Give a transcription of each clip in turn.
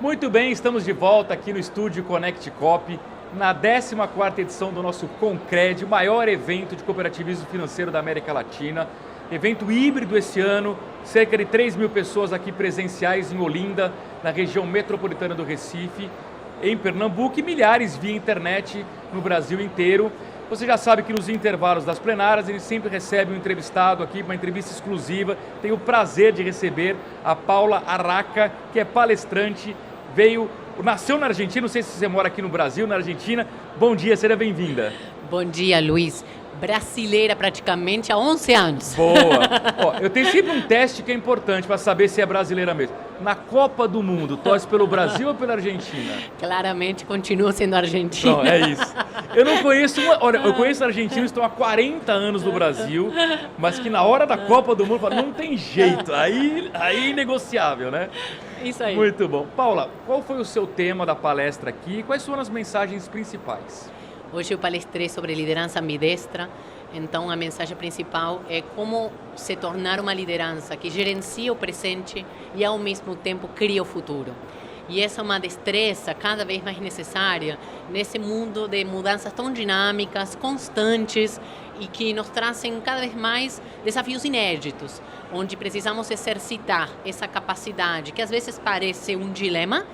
Muito bem, estamos de volta aqui no estúdio Connect Cop, na 14ª edição do nosso Concred, o maior evento de cooperativismo financeiro da América Latina. Evento híbrido esse ano, cerca de 3.000 pessoas aqui presenciais em Olinda, na região metropolitana do Recife, em Pernambuco, e milhares via internet no Brasil inteiro. Você já sabe que nos intervalos das plenárias ele sempre recebe um entrevistado aqui, uma entrevista exclusiva. Tenho o prazer de receber a Paula Arraca, que é palestrante, nasceu na Argentina, não sei se você mora aqui no Brasil, na Argentina. Bom dia, seja bem-vinda. Bom dia, Luiz. Brasileira praticamente há 11 anos. Boa! Ó, eu tenho sempre um teste que é importante para saber se é brasileira mesmo. Na Copa do Mundo, torce pelo Brasil ou pela Argentina? Claramente continuo sendo argentina. Não, é isso. Eu não conheço olha, eu conheço argentinos que estão há 40 anos no Brasil, mas que na hora da Copa do Mundo falam, não tem jeito, aí é inegociável, né? Isso aí. Muito bom. Paula, qual foi o seu tema da palestra aqui? Quais foram as mensagens principais? Hoje eu palestrei sobre liderança ambidestra, então a mensagem principal é como se tornar uma liderança que gerencia o presente e ao mesmo tempo cria o futuro. E essa é uma destreza cada vez mais necessária nesse mundo de mudanças tão dinâmicas, constantes e que nos trazem cada vez mais desafios inéditos, onde precisamos exercitar essa capacidade que às vezes parece um dilema,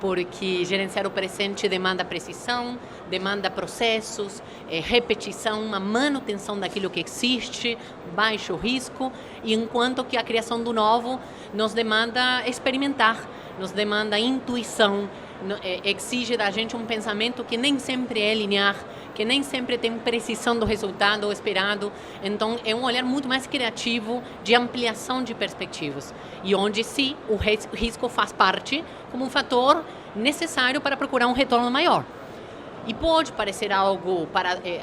porque gerenciar o presente demanda precisão, demanda processos, repetição, uma manutenção daquilo que existe, baixo risco, e enquanto que a criação do novo nos demanda experimentar, nos demanda intuição, exige da gente um pensamento que nem sempre é linear, que nem sempre tem precisão do resultado esperado. Então é um olhar muito mais criativo de ampliação de perspectivas e onde sim o risco faz parte como um fator necessário para procurar um retorno maior. E pode parecer algo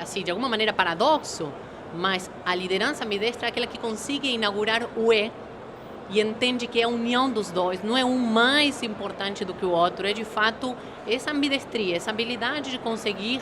assim de alguma maneira paradoxo, mas a liderança ambidestra é aquela que consiga inaugurar o e entende que é a união dos dois, não é um mais importante do que o outro, é de fato essa ambidestria, essa habilidade de conseguir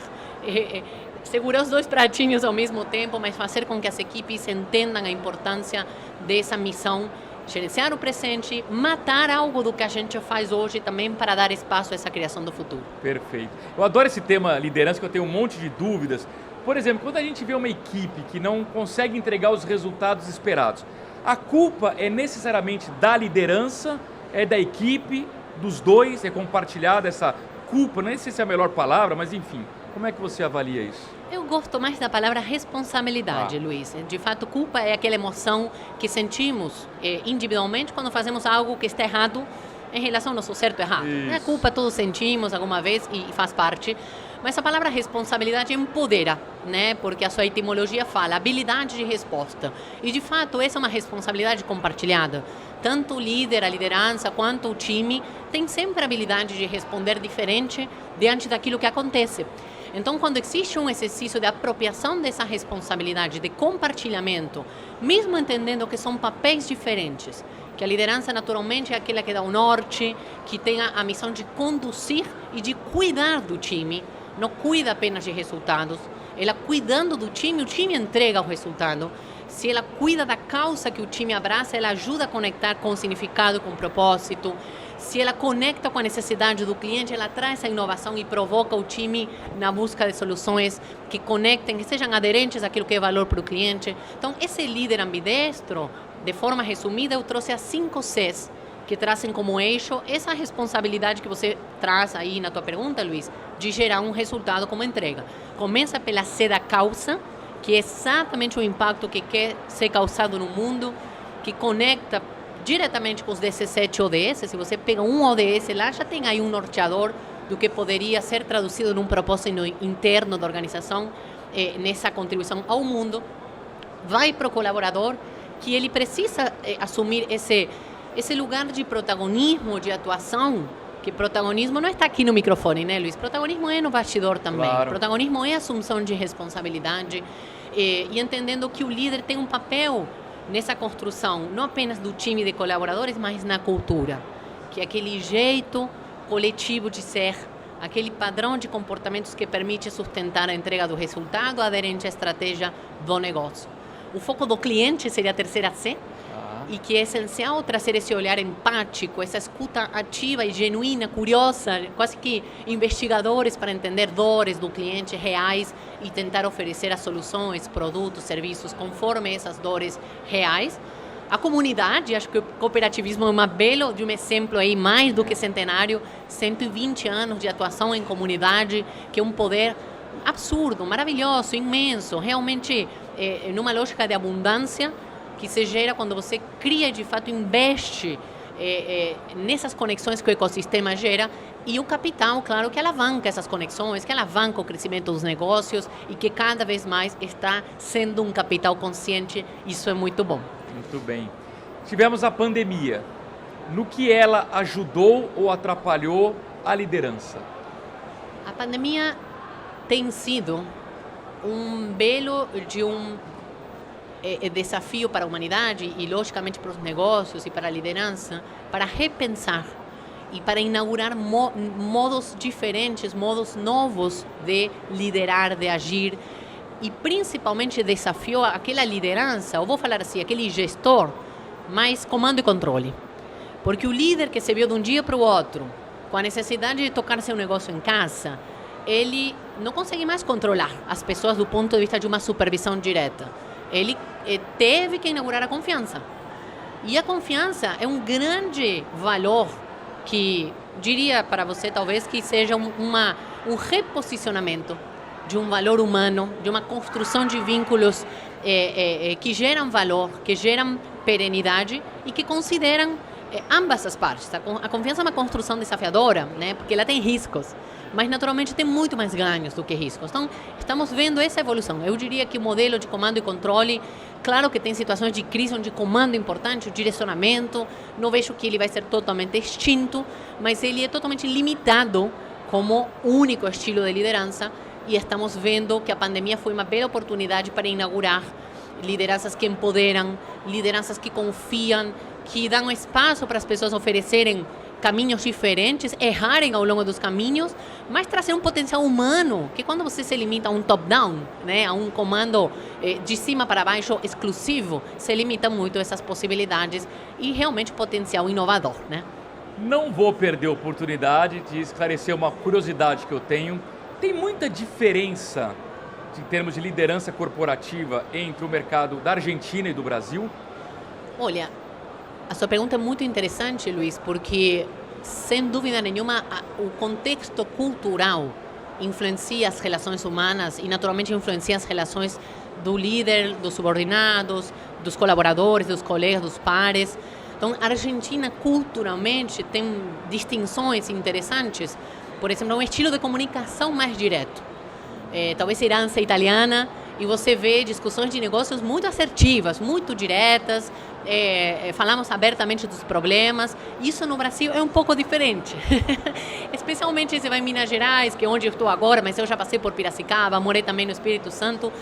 segurar os dois pratinhos ao mesmo tempo, mas fazer com que as equipes entendam a importância dessa missão, gerenciar o presente, matar algo do que a gente faz hoje também para dar espaço a essa criação do futuro. Perfeito. Eu adoro esse tema liderança, que eu tenho um monte de dúvidas. Por exemplo, quando a gente vê uma equipe que não consegue entregar os resultados esperados, a culpa é necessariamente da liderança, é da equipe, dos dois, é compartilhada essa culpa, não sei se é a melhor palavra, mas enfim, como é que você avalia isso? Eu gosto mais da palavra responsabilidade, Luiz. De fato, culpa é aquela emoção que sentimos individualmente quando fazemos algo que está errado em relação ao nosso certo e errado. A culpa todos sentimos alguma vez e faz parte, mas a palavra responsabilidade empodera, né? Porque a sua etimologia fala habilidade de resposta. E de fato, essa é uma responsabilidade compartilhada. Tanto o líder, a liderança, quanto o time tem sempre a habilidade de responder diferente diante daquilo que acontece. Então, quando existe um exercício de apropriação dessa responsabilidade, de compartilhamento, mesmo entendendo que são papéis diferentes, que a liderança naturalmente é aquela que dá o norte, que tem a missão de conduzir e de cuidar do time, não cuida apenas de resultados, ela cuidando do time, o time entrega o resultado. Se ela cuida da causa que o time abraça, ela ajuda a conectar com o significado, com o propósito. Se ela conecta com a necessidade do cliente, ela traz a inovação e provoca o time na busca de soluções que conectem, que sejam aderentes àquilo que é valor para o cliente. Então, esse líder ambidestro, de forma resumida, eu trouxe as 5 Cs que trazem como eixo essa responsabilidade que você traz aí na tua pergunta, Luiz, de gerar um resultado como entrega. Começa pela C da causa, que é exatamente o impacto que quer ser causado no mundo, que conecta diretamente com os 17 ODS. Se você pega um ODS lá, já tem aí um norteador do que poderia ser traduzido num propósito interno da organização, nessa contribuição ao mundo. Vai para o colaborador, que ele precisa assumir esse lugar de protagonismo, de atuação, que protagonismo não está aqui no microfone, né, Luiz? Protagonismo é no bastidor também. Claro. Protagonismo é assunção de responsabilidade e entendendo que o líder tem um papel nessa construção, não apenas do time de colaboradores, mas na cultura, que é aquele jeito coletivo de ser, aquele padrão de comportamentos que permite sustentar a entrega do resultado aderente à estratégia do negócio. O foco do cliente seria a terceira C, e que é essencial trazer esse olhar empático, essa escuta ativa e genuína, curiosa, quase que investigadores para entender dores do cliente reais e tentar oferecer as soluções, produtos, serviços conforme essas dores reais. A comunidade, acho que o cooperativismo é de um exemplo aí mais do que centenário, 120 anos de atuação em comunidade, que é um poder absurdo, maravilhoso, imenso, realmente numa lógica de abundância que se gera quando você cria e de fato investe nessas conexões que o ecossistema gera, e o capital, claro, que alavanca essas conexões, que alavanca o crescimento dos negócios e que cada vez mais está sendo um capital consciente. Isso é muito bom. Muito bem. Tivemos a pandemia. No que ela ajudou ou atrapalhou a liderança? A pandemia tem sido um belo desafio para a humanidade e, logicamente, para os negócios e para a liderança, para repensar e para inaugurar modos diferentes, modos novos de liderar, de agir, e principalmente desafiou aquela liderança, ou vou falar assim, aquele gestor, mais comando e controle. Porque o líder que se viu de um dia para o outro, com a necessidade de tocar seu negócio em casa, ele não consegue mais controlar as pessoas do ponto de vista de uma supervisão direta. Ele teve que inaugurar a confiança. E a confiança é um grande valor que, diria para você, talvez, que seja um reposicionamento de um valor humano, de uma construção de vínculos que geram valor, que geram perenidade e que consideram ambas as partes. A confiança é uma construção desafiadora, né? Porque ela tem riscos, mas naturalmente tem muito mais ganhos do que riscos. Então, estamos vendo essa evolução. Eu diria que o modelo de comando e controle, claro que tem situações de crise onde comando é importante, o direcionamento, não vejo que ele vai ser totalmente extinto, mas ele é totalmente limitado como único estilo de liderança, e estamos vendo que a pandemia foi uma bela oportunidade para inaugurar lideranças que empoderam, lideranças que confiam, que dão espaço para as pessoas oferecerem caminhos diferentes, errarem ao longo dos caminhos, mas trazer um potencial humano, que quando você se limita a um top-down, né, a um comando de cima para baixo exclusivo, se limita muito essas possibilidades e realmente potencial inovador, né? Não vou perder a oportunidade de esclarecer uma curiosidade que eu tenho. Tem muita diferença em termos de liderança corporativa entre o mercado da Argentina e do Brasil? Olha, a sua pergunta é muito interessante, Luiz, porque, sem dúvida nenhuma, o contexto cultural influencia as relações humanas e, naturalmente, influencia as relações do líder, dos subordinados, dos colaboradores, dos colegas, dos pares. Então, a Argentina, culturalmente, tem distinções interessantes. Por exemplo, um estilo de comunicação mais direto. Talvez a herança italiana, e você vê discussões de negócios muito assertivas, muito diretas, falamos abertamente dos problemas. Isso no Brasil é um pouco diferente. Especialmente se vai em Minas Gerais, que é onde eu estou agora, mas eu já passei por Piracicaba, morei também no Espírito Santo,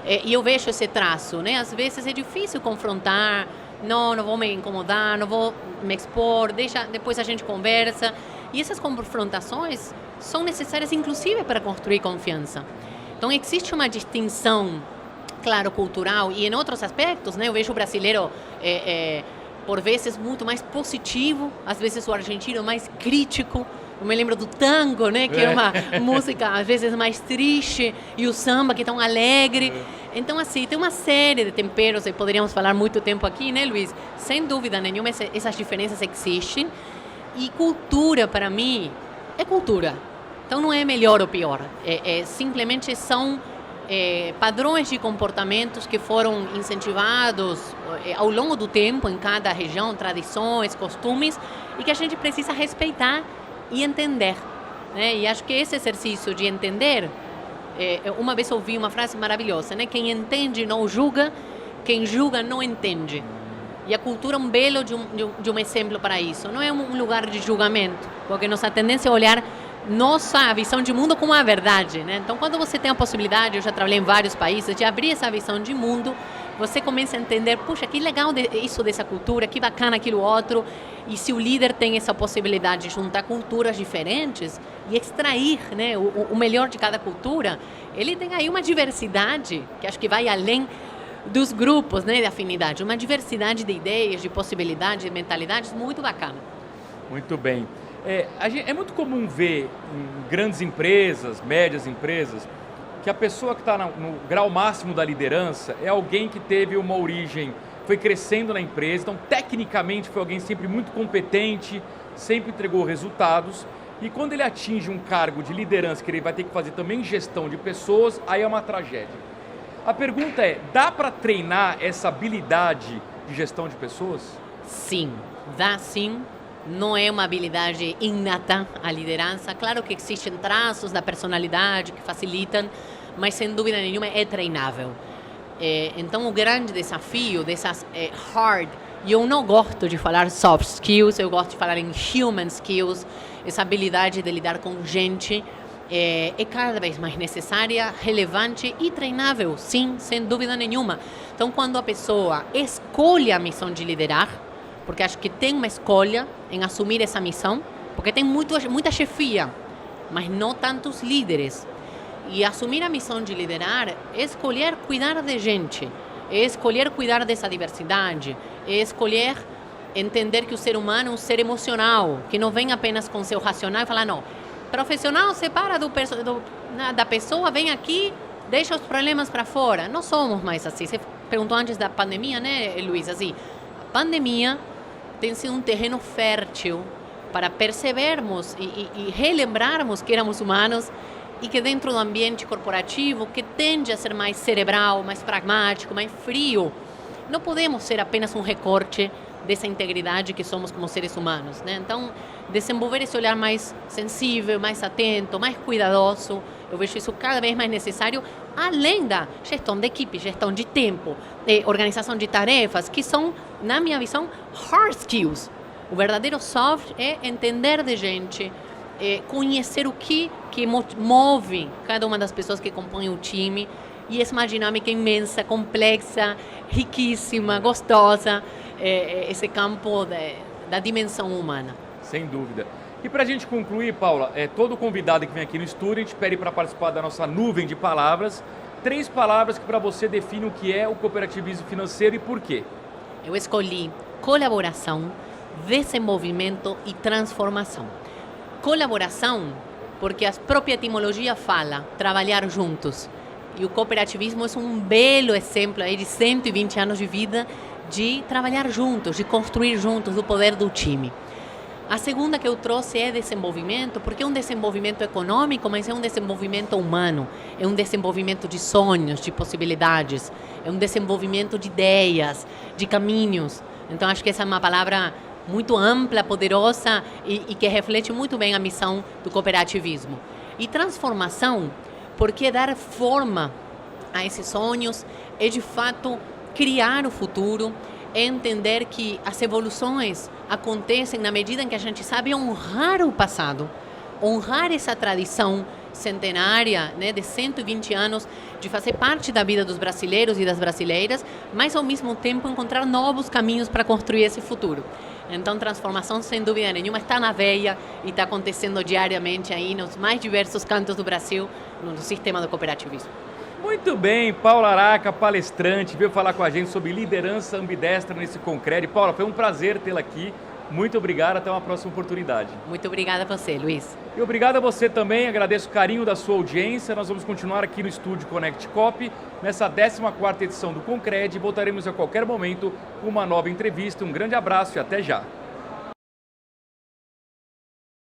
e eu vejo esse traço, né? Às vezes é difícil confrontar, não vou me incomodar, não vou me expor, depois a gente conversa. E essas confrontações são necessárias, inclusive, para construir confiança. Então, existe uma distinção, claro, cultural, e em outros aspectos, né? Eu vejo o brasileiro, por vezes, muito mais positivo, às vezes o argentino mais crítico. Eu me lembro do tango, né? Que é uma música, às vezes, mais triste, e o samba, que é tão alegre. Então, assim, tem uma série de temperos, e poderíamos falar muito tempo aqui, né, Luiz? Sem dúvida nenhuma, essas diferenças existem. E cultura, para mim, é cultura. Então, não é melhor ou pior. Simplesmente são padrões de comportamentos que foram incentivados ao longo do tempo em cada região, tradições, costumes, e que a gente precisa respeitar e entender, né? E acho que esse exercício de entender, uma vez ouvi uma frase maravilhosa, né? Quem entende não julga, quem julga não entende. E a cultura é um belo de um exemplo para isso. Não é um lugar de julgamento, porque nossa tendência é olhar nossa visão de mundo como a verdade, né? Então, quando você tem a possibilidade, eu já trabalhei em vários países, de abrir essa visão de mundo, você começa a entender, puxa, que legal isso dessa cultura, que bacana aquilo outro. E se o líder tem essa possibilidade de juntar culturas diferentes e extrair, né, o melhor de cada cultura, ele tem aí uma diversidade que acho que vai além dos grupos, né, de afinidade, uma diversidade de ideias, de possibilidades, de mentalidades muito bacana. Muito bem. É muito comum ver em grandes empresas, médias empresas, que a pessoa que está no grau máximo da liderança é alguém que teve uma origem, foi crescendo na empresa, então tecnicamente foi alguém sempre muito competente, sempre entregou resultados, e quando ele atinge um cargo de liderança, que ele vai ter que fazer também gestão de pessoas, aí é uma tragédia. A pergunta é, dá para treinar essa habilidade de gestão de pessoas? Sim, dá sim. Não é uma habilidade inata a liderança. Claro que existem traços da personalidade que facilitam, mas sem dúvida nenhuma é treinável. Então o grande desafio dessas hard, e eu não gosto de falar soft skills, eu gosto de falar em human skills, essa habilidade de lidar com gente, é cada vez mais necessária, relevante e treinável, sim, sem dúvida nenhuma. Então quando a pessoa escolhe a missão de liderar, porque acho que tem uma escolha em assumir essa missão, porque tem muita chefia, mas não tantos líderes. E assumir a missão de liderar é escolher cuidar de gente, é escolher cuidar dessa diversidade, é escolher entender que o ser humano é um ser emocional, que não vem apenas com seu racional e falar, não, profissional separa da pessoa, vem aqui, deixa os problemas para fora. Não somos mais assim. Você perguntou antes da pandemia, né, Luiz? Assim, a pandemia tem sido um terreno fértil para percebermos e relembrarmos que éramos humanos e que dentro do ambiente corporativo, que tende a ser mais cerebral, mais pragmático, mais frio, não podemos ser apenas um recorte dessa integridade que somos como seres humanos, né? Então, desenvolver esse olhar mais sensível, mais atento, mais cuidadoso, eu vejo isso cada vez mais necessário, além da gestão de equipe, gestão de tempo, organização de tarefas, que são, na minha visão, hard skills. O verdadeiro soft é entender de gente, conhecer o que move cada uma das pessoas que compõem o time, e essa é uma dinâmica imensa, complexa, riquíssima, gostosa, esse campo da dimensão humana. Sem dúvida. E para a gente concluir, Paula, todo convidado que vem aqui no estúdio, a gente pede para participar da nossa nuvem de palavras, 3 palavras que para você definem o que é o cooperativismo financeiro e por quê. Eu escolhi colaboração, desenvolvimento e transformação. Colaboração, porque a própria etimologia fala trabalhar juntos. E o cooperativismo é um belo exemplo aí de 120 anos de vida de trabalhar juntos, de construir juntos o poder do time. A segunda que eu trouxe é desenvolvimento, porque é um desenvolvimento econômico, mas é um desenvolvimento humano, é um desenvolvimento de sonhos, de possibilidades, é um desenvolvimento de ideias, de caminhos. Então acho que essa é uma palavra muito ampla, poderosa e que reflete muito bem a missão do cooperativismo. E transformação, porque dar forma a esses sonhos é de fato criar o futuro, é entender que as evoluções acontecem na medida em que a gente sabe honrar o passado, honrar essa tradição centenária, né, de 120 anos, de fazer parte da vida dos brasileiros e das brasileiras, mas ao mesmo tempo encontrar novos caminhos para construir esse futuro. Então, transformação, sem dúvida nenhuma, está na veia e está acontecendo diariamente aí nos mais diversos cantos do Brasil, no sistema do cooperativismo. Muito bem, Paula Araca, palestrante, veio falar com a gente sobre liderança ambidestra nesse Concred. Paula, foi um prazer tê-la aqui. Muito obrigado, até uma próxima oportunidade. Muito obrigada a você, Luiz. E obrigado a você também, agradeço o carinho da sua audiência. Nós vamos continuar aqui no estúdio Connect Cop, nessa 14ª edição do Concred. Voltaremos a qualquer momento com uma nova entrevista. Um grande abraço e até já.